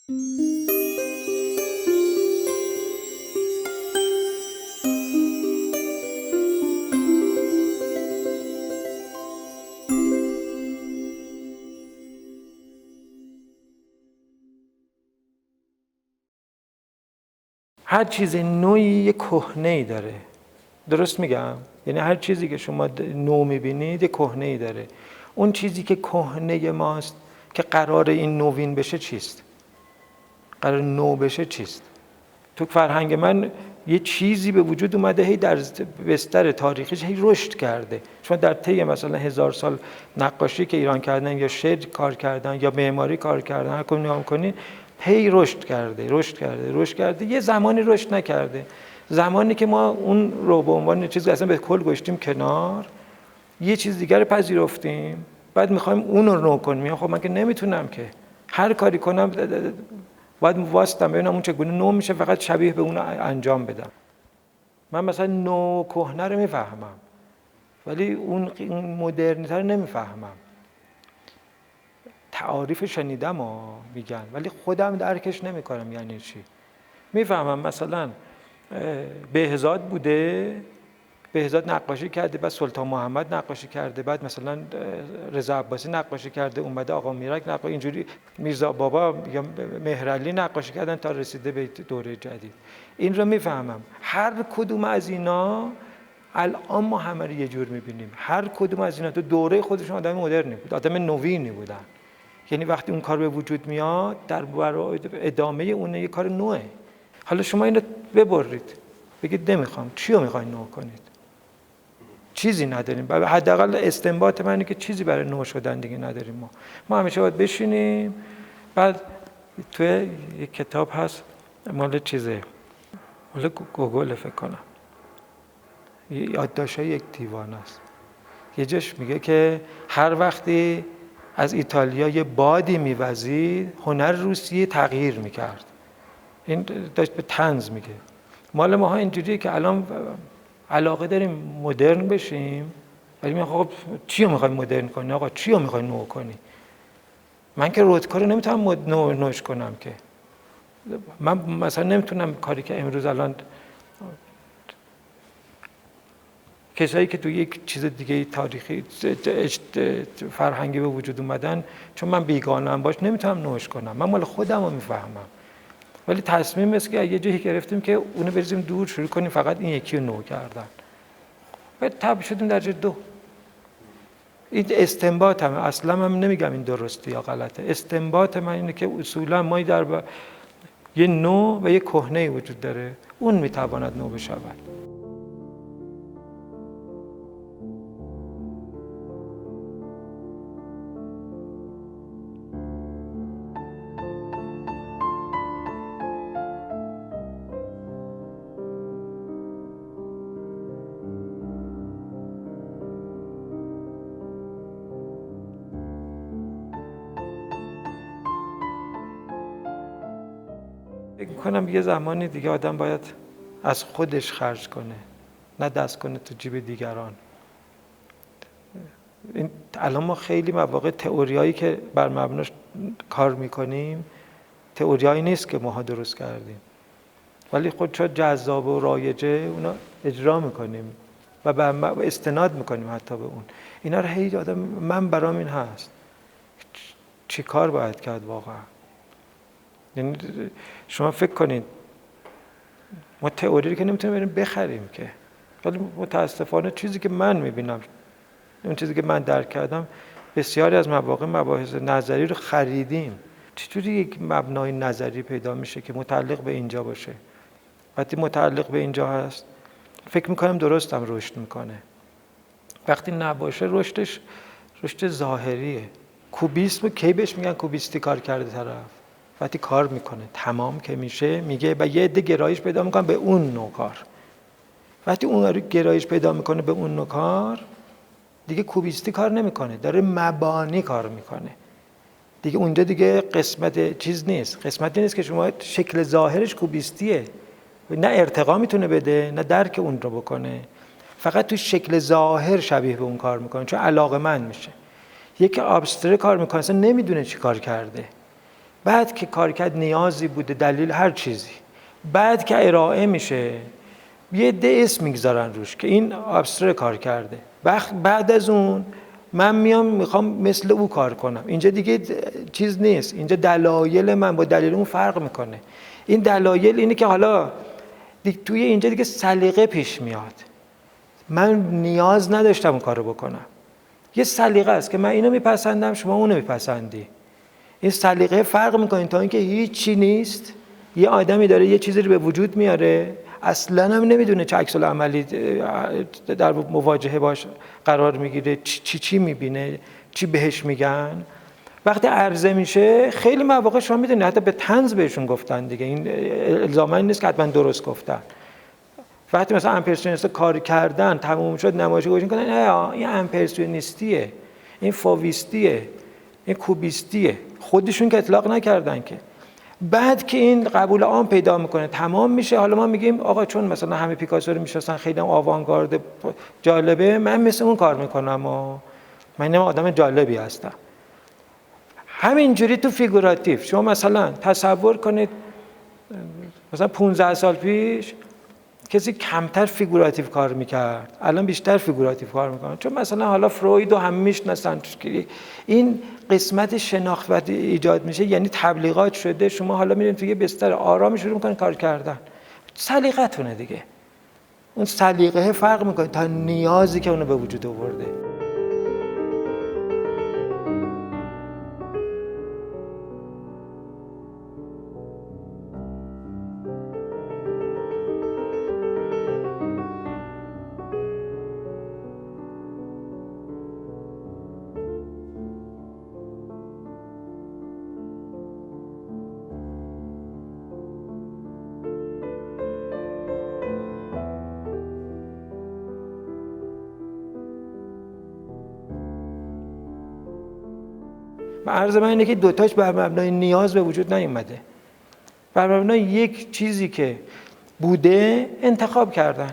هر چیز نوعی یه کهنه‌ای داره. درست میگم؟ یعنی هر چیزی که شما نو میبینید یه کهنه‌ای داره. اون چیزی که کهنه ماست که قرار این نوین بشه چیست؟ قرار نو بشه چیست؟ تو فرهنگ من یه چیزی به وجود اومده، هی در بستر تاریخیش هی رشد کرده. شما در طی مثلا 1000 سال نقاشی که ایران کردن یا شعر کار کردن یا معماری کار کردن، هر کدوم نگاه کنید هی رشد کرده. یه زمانی رشد نکرده. زمانی که ما اون رو به عنوان چیزی اصلا به کل گذاشتیم کنار، یه چیز دیگر رو پذیرفتیم، بعد می‌خوایم اون رو نو کنیم. خب من که نمیتونم که هر کاری کنم باید واسطم ببینم اون چگونه نو میشه، فقط شبیه به اون انجام بدم. من مثلا نو کهنه رو میفهمم ولی اون مدرنیته رو نمیفهمم. تعاریف شنیدم میگن ولی خودم درکش نمیکنم یعنی چی. میفهمم مثلا بهزاد بوده، بهزاد نقاشی کرده، بعد سلطان محمد نقاشی کرده، بعد مثلا رضا عباسی نقاشی کرده، اومده آقا میرک نقاشی، اینجوری میرزا بابا یا مهرعلی نقاشی کردن تا رسیده به دوره جدید. این رو میفهمم. هر کدوم از اینا الان ما همه رو یه جور میبینیم. هر کدوم از اینا تو دوره خودشون آدم مدرنی بود، آدم نوینی بودن. یعنی وقتی اون کار به وجود میاد در برای ادامه اون یه کار نوئه. حالا شما اینو ببرید بگید نمیخوام، چی رو میخواین نو کنید؟ چیزی نداریم. حداقل استنباط من اینه که چیزی برای نو شدن دیگه نداریم. ما همیشه باید بشینیم. بعد توی یک کتاب هست مال چیزه، مال گوگل فکر کنم، یادداشت‌های یک دیوانه است. یه جاش میگه که هر وقتی از ایتالیا یه بادی میوزید هنر روسیه تغییر میکرد. این داشت به طنز میگه. مال ماها اینجوریه که الان علاقه داریم مدرن بشیم ولی میگم خب چی رو میخوای مدرن کنی آقا، چی رو میخوای نو کنی؟ من که رودکار رو نمیتونم نوش کنم که. من مثلا نمیتونم کاری که امروز الان کسایی که تو یک چیز دیگه تاریخی فرهنگی به وجود اومدن، چون من بیگانه‌ام باش نمیتونم نوش کنم. من مال خودم رو میفهمم ولی تصمیم است که یه جایی گرفتیم که اونو بریزیم دور، شروع کنیم فقط این یکی رو نو کردن. بعد تبدیل شدیم درجه 2. این استنباطم، اصلا من نمیگم این درسته یا غلطه. استنباط من اینه که اصولا ما در یه نو و یه کهنه وجود داره، اون میتواند نو بشود. فکر کنم یه زمانی دیگه آدم باید از خودش خرج کنه، نه دست کنه تو جیب دیگران. الان ما خیلی مواقع تئوریایی که بر مبناش کار میکنیم تئوریایی نیست که ماها درست کردیم ولی خود چون جذاب و رایجه اونا اجرا میکنیم و استناد میکنیم حتی به اون. اینا رو هی آدم من برام این هست چی کار باید کرد واقعا. یعنی شما فکر کنید ما تئوری رو که نمیتونیم بریم بخریم که، ولی متاسفانه چیزی که من میبینم، اون چیزی که من درک کردم، بسیاری از مواقع مباحث نظری رو خریدیم. چطوری یک مبنای نظری پیدا میشه که متعلق به اینجا باشه؟ وقتی متعلق به اینجا هست فکر میکنم درستم رشد میکنه. وقتی نباشه رشدش رشد ظاهریه. کوبیسم کی بهش میگن کوبیستی کار کرده طرف؟ وقتی کار میکنه تمام که میشه میگه و یه عده گرایش پیدا میکنه به اون نوع کار. وقتی اون رو گرایش پیدا میکنه به اون نوع کار دیگه کوبیستی کار نمیکنه، داره مبانی کار میکنه دیگه. اونجا دیگه قسمت چیز نیست، قسمتی نیست که شما شکل ظاهرش کوبیستیه، نه ارتقا میتونه بده نه درک اون رو بکنه، فقط تو شکل ظاهر شبیه به اون کار میکنه چون علاقه‌مند میشه. یکی ابستره کار میکنه اصلا نمیدونه چی کار کرده، بعد که کارکرد نیازی بوده، دلیل هر چیزی، بعد که ارائه میشه یه ده اسم میگذارن روش که این ابستر کار کرده. بعد از اون من میخوام مثل او کار کنم. اینجا دیگه چیز نیست، اینجا دلایل من با دلیل اون فرق میکنه. این دلایل اینه که حالا توی اینجا دیگه سلیقه پیش میاد. من نیاز نداشتم اون کارو بکنم. یه سلیقه است که من اینو میپسندم، شما اونو میپسندی. این سلیقه فرق میکنه تا اینکه هیچی نیست. یه آدمی داره یه چیزی رو به وجود میاره، اصلا هم نمیدونه چه عکس العملی در مواجهه باش قرار میگیره، چی میبینه، چی بهش میگن. وقتی عرضه میشه خیلی مواقع شما میدونید حتی به طنز بهشون گفتن دیگه، این الزاما نیست که حتما درست گفتن. وقتی مثلا امپرسیونیست کار کردن تموم شد، نمایشگاه گوشین کردن این امپرسیونیستیه، این فاویستیه، این کوبیستیه، خودشون که اطلاق نکردن که. بعد که این قبول عام پیدا میکنه، تمام میشه، حالا ما میگیم آقا چون مثلا همه پیکاسو رو میشناسن، خیلی هم آوانگارد جالبه، من مثل اون کار میکنم و من آدم جالبی هستم. همینجوری تو فیگوراتیو شما مثلا تصور کنید مثلا 15 سال پیش کسی کمتر فیگوراتیو کار میکرد، الان بیشتر فیگوراتیو کار میکنن، چون مثلا حالا فروید و هم میشناسن. این قسمت شناخت ایجاد میشه، یعنی تبلیغات شده، شما حالا میرین توی بستر آرامی شروع میکنین کار کردن. سلیقه‌تونه دیگه، اون سلیقه فرق میکنه تا نیازی که اونو به وجود آورده. عرض من اینه که دوتاش بر مبنای نیاز به وجود نیومده، بر مبنای یک چیزی که بوده انتخاب کردن.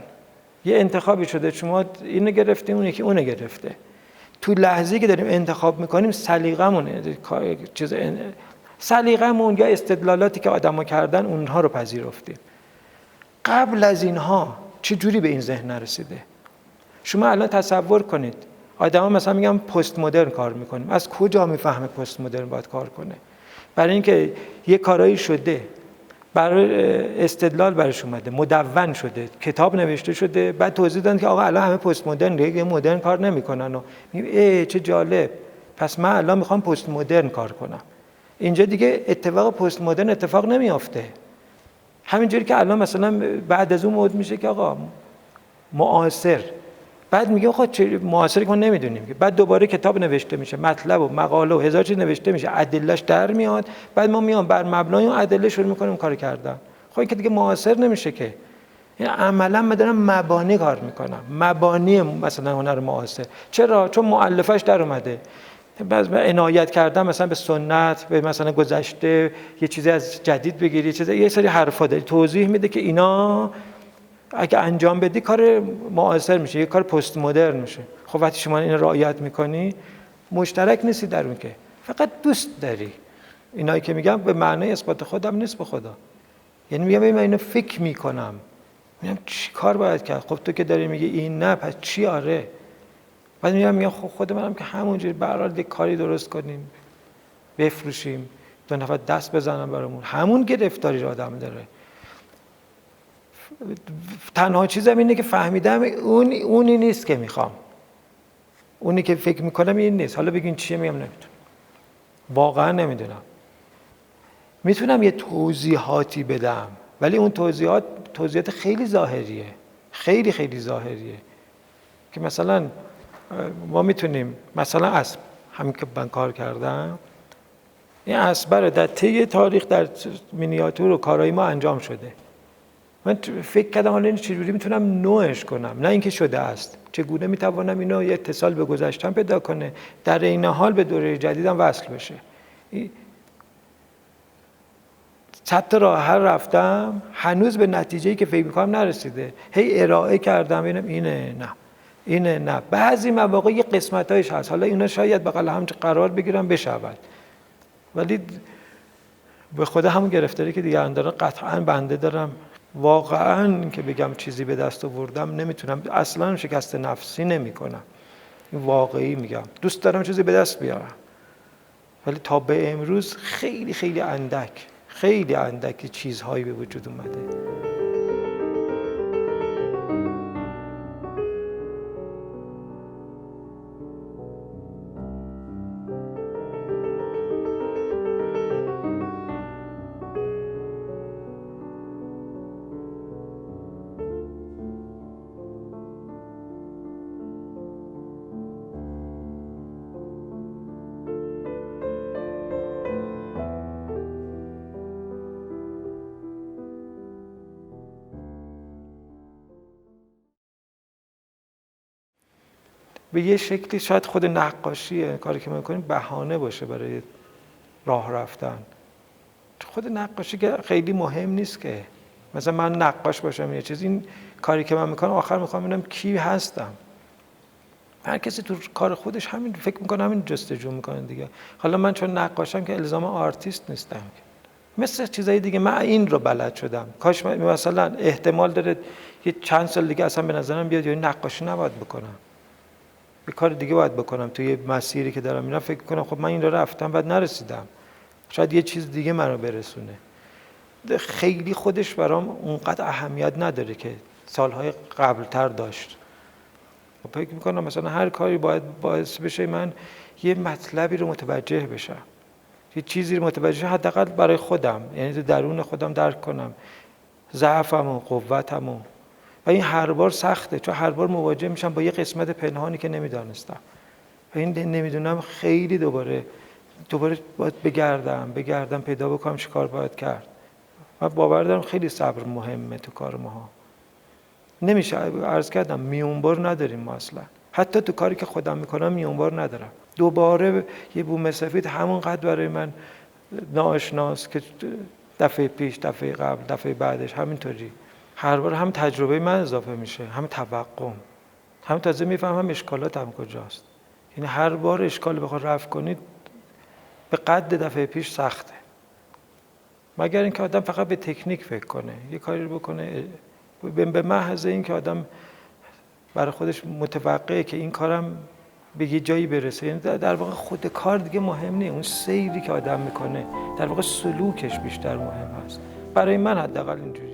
یه انتخابی شده، شما اینو گرفتیم، اون یکی اونو گرفته. تو لحظه‌ای که داریم انتخاب میکنیم سلیقه‌مون یا استدلالاتی که آدم‌ها کردن اونها رو پذیرفتیم. قبل از اینها چه جوری به این ذهن نرسیده؟ شما الان تصور کنید آدم‌ها مثلا میگن پست مدرن کار میکنیم. از کجا میفهمه پست مدرن باید کار کنه؟ برای اینکه یه کارایی شده، برای استدلال برش اومده، مدون شده، کتاب نوشته شده، بعد توضیح دادن که آقا الان همه پست مدرن دیگه مدرن کار نمیکنن و میگه چه جالب، پس من الان میخوام پست مدرن کار کنم. اینجا دیگه اتفاق پست مدرن اتفاق نمیافته. همینجوری که الان مثلا بعد از اون مود میشه که آقا معاصر، بعد میگه آقا چه معاصری که ما نمیدونیم که، بعد دوباره کتاب نوشته میشه، مطلب و مقاله و هزار چیز نوشته میشه، ادلهش در میاد، بعد ما میام بر مبنای اون ادله شروع میکنیم کار کردن. خب این که دیگه معاصر نمیشه که. این عملا من دارم مبانی کار میکنم، مبانی مثلا هنر معاصر. چرا؟ چون مؤلفش در اومده. بعضی عنایت کردن مثلا به سنت، به مثلا گذشته، یه چیزی از جدید بگیری، یه سری حرفا داری توضیح میده که اینا اگه انجام بدی کار معاصر میشه، یه کار پست مدرن میشه. خب وقتی شما این رعایت میکنی مشترک نیستی در اون، که فقط دوست داری. اینایی که میگم به معنای اثبات خودم نیست به خدا، یعنی میگم من اینو فکر میکنم، میگم چی کار باید کرد. خب تو که داری میگی این نه، پس چی؟ آره. بعد میگم خب خود منم که همونجوری به هر حال یه کاری درست کنیم، بفروشیم، دو نفر دست بزنن برامون، همون گرفتاری آدم داره. تنها چیزم اینه که فهمیدم اونی نیست که میخوام، اونی که فکر میکنم این نیست. حالا بگین چیه؟ میگم نمیدونم، واقعا نمیدونم. میتونم یه توضیحاتی بدم، ولی اون توضیحات خیلی ظاهریه، خیلی خیلی ظاهریه. که مثلا ما میتونیم مثلا اسب، همین که من کار کردم، این اسب رو در طی تاریخ در مینیاتور و کارهای ما انجام شده. من فکر کردم حالا این چجوری میتونم نوعش کنم، نه اینکه شده است، چگونه میتوانم اینو یه اتصال به گذشته‌ام پیدا کنه، در این حال به دوره جدیدم وصل بشه. صد تا راه حل رفتم، هنوز به نتیجه‌ای که فکر می‌کنم نرسیده. هی ارائه کردم، ببینم اینه نه. بعضی مواقع یه قسمتایش هست، حالا اینا شاید بغل هم قرار بگیرن بشود، ولی به خود همون گرفتاری که دیگران دارن قطعاً بنده دارم. واقعاً که بگم چیزی به دست آوردم نمیتونم، اصلاً شکست نفسی نمیکنم، واقعی میگم، دوست دارم چیزی به دست بیارم، ولی تا به امروز خیلی خیلی اندک چیزهایی به وجود اومده. به یه شکلی شاید خود نقاشی کاری که میکنیم بهانه باشه برای راه رفتن. خود نقاشی که خیلی مهم نیست که مثلا من نقاش باشم یه چیز، این کاری که من میکنم آخر میخوام ببینم کی هستم. هر کسی تو کار خودش همین فکر میکنه، همین جستجو میکنه دیگه. حالا من چون نقاشم که الزاما آرتیست نیستم، مثل چیزای دیگه من این رو بلد شدم. کاش مثلا احتمال داره یه چند سال دیگه اصلا به نظرم بیاد یا نقاشی نباید بکنم، یه کار دیگه باید بکنم توی مسیری که دارم میرم. فکر کنم خب من این رو رفتم بعد نرسیدم، شاید یه چیز دیگه منو برسونه. خیلی خودش برام اونقدر اهمیت نداره که سالهای قبلتر داشت. فکر میکنم مثلا هر کاری باید باعث بشه من یه مطلبی رو متوجه بشم، یه چیزی رو متوجه، حداقل برای خودم، یعنی تو درون خودم درک کنم ضعفم و قوتم. و این هر بار سخته، چون هر بار مواجه میشم با یه قسمت پنهانی که نمیدانستم و این نمیدونم خیلی دوباره باید بگردم پیدا بکنم چی کار باید کرد. و باور دارم خیلی صبر مهمه تو کار ماها. نمیشه، عرض کردم میونبار نداریم ما اصلا، حتی تو کاری که خودم میکنم میونبار ندارم. دوباره یه بوم سفید همونقدر برای من ناآشناست که دفعه پیش، دفعه قبل، دفعه بعدش همینطوری. هر بار هم تجربه من اضافه میشه، هم توقعم، هم تازه میفهمم اشکالاتم کجاست. یعنی هر بار اشکال بخواد رفع کنید به قد دفعه پیش سخته، مگر اینکه آدم فقط به تکنیک فکر کنه، یه کاری رو بکنه به محض اینکه آدم برای خودش متوقعه که این کارم به یه جایی برسه. یعنی در واقع خود کار دیگه مهم نیست، اون سیری که آدم میکنه، در واقع سلوکش بیشتر مهم هست. برای من حداقل اینجوری.